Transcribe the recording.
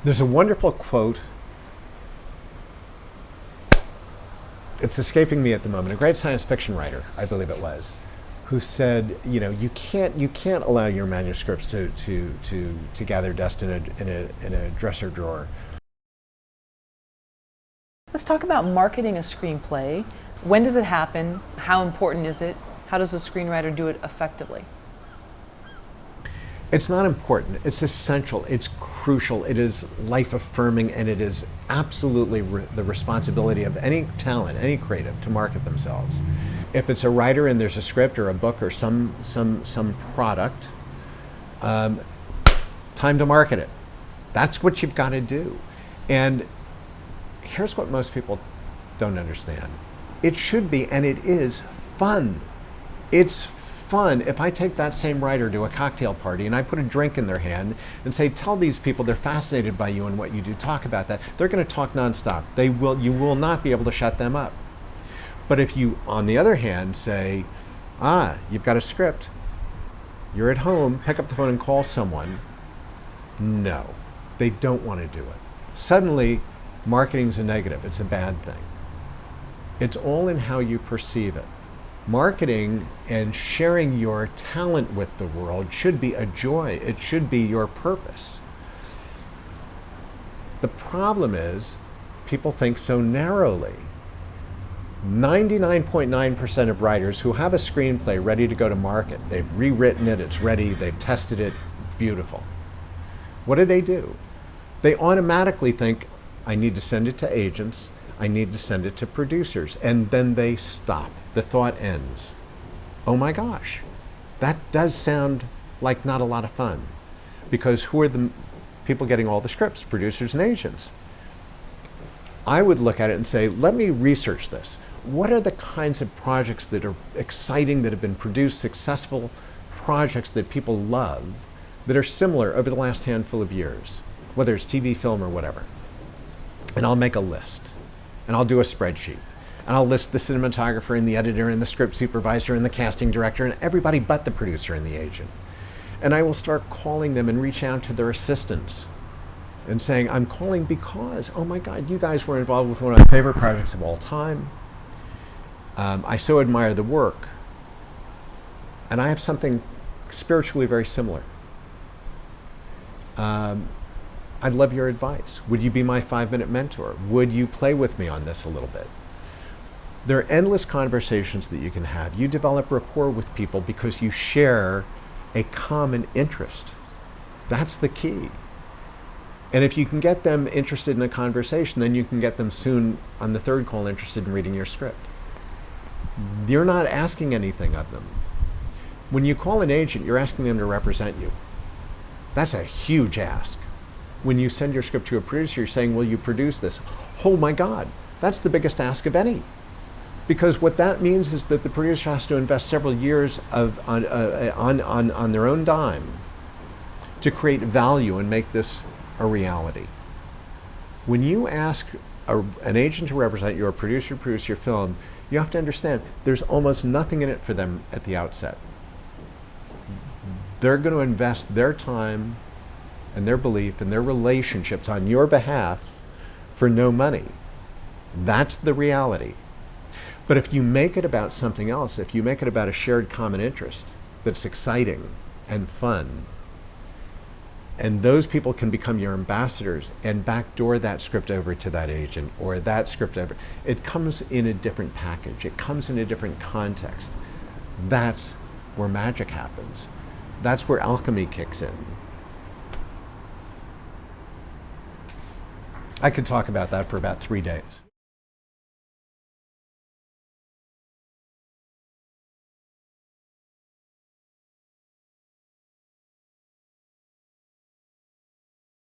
There's a wonderful quote. It's escaping me at the moment. A great science fiction writer, I believe it was, who said, you can't allow your manuscripts to gather dust in a dresser drawer. Let's talk about marketing a screenplay. When does it happen? How important is it? How does a screenwriter do it effectively? It's not important. It's essential. It's crucial. It is life-affirming, and it is absolutely the responsibility of any talent, any creative, to market themselves. If it's a writer and there's a script or a book or some product, time to market it. That's what you've got to do. And here's what most people don't understand. It should be, and it is, fun. It's fun. If I take that same writer to a cocktail party and I put a drink in their hand and say, tell these people they're fascinated by you and what you do, talk about that, they're going to talk nonstop. You will not be able to shut them up. But if you, on the other hand, say, you've got a script, you're at home, pick up the phone and call someone, no, they don't want to do it. Suddenly, marketing's a negative. It's a bad thing. It's all in how you perceive it. Marketing and sharing your talent with the world should be a joy. It should be your purpose. The problem is people think so narrowly. 99.9% of writers who have a screenplay ready to go to market, they've rewritten it, it's ready, they've tested it, beautiful. What do? They automatically think, I need to send it to agents, I need to send it to producers, and then they stop. The thought ends. Oh my gosh, that does sound like not a lot of fun, because who are the people getting all the scripts? Producers and agents. I would look at it and say, let me research this. What are the kinds of projects that are exciting, that have been produced, successful projects that people love, that are similar over the last handful of years, whether it's TV, film, or whatever. And I'll make a list, and I'll do a spreadsheet. And I'll list the cinematographer and the editor and the script supervisor and the casting director and everybody but the producer and the agent. And I will start calling them and reach out to their assistants and saying, I'm calling because, oh my God, you guys were involved with one of my favorite projects of all time. I so admire the work. And I have something spiritually very similar. I'd love your advice. Would you be my 5-minute mentor? Would you play with me on this a little bit? There are endless conversations that you can have. You develop rapport with people because you share a common interest. That's the key. And if you can get them interested in a conversation, then you can get them soon on the third call interested in reading your script. You're not asking anything of them. When you call an agent, you're asking them to represent you. That's a huge ask. When you send your script to a producer, you're saying, will you produce this? Oh my God, that's the biggest ask of any. Because what that means is that the producer has to invest several years on their own dime to create value and make this a reality. When you ask an agent to represent you or a producer to produce your film, you have to understand there's almost nothing in it for them at the outset. They're going to invest their time and their belief and their relationships on your behalf for no money. That's the reality. But if you make it about something else, if you make it about a shared common interest that's exciting and fun, and those people can become your ambassadors and backdoor that script over to that agent or that script over, it comes in a different package. It comes in a different context. That's where magic happens. That's where alchemy kicks in. I could talk about that for about 3 days.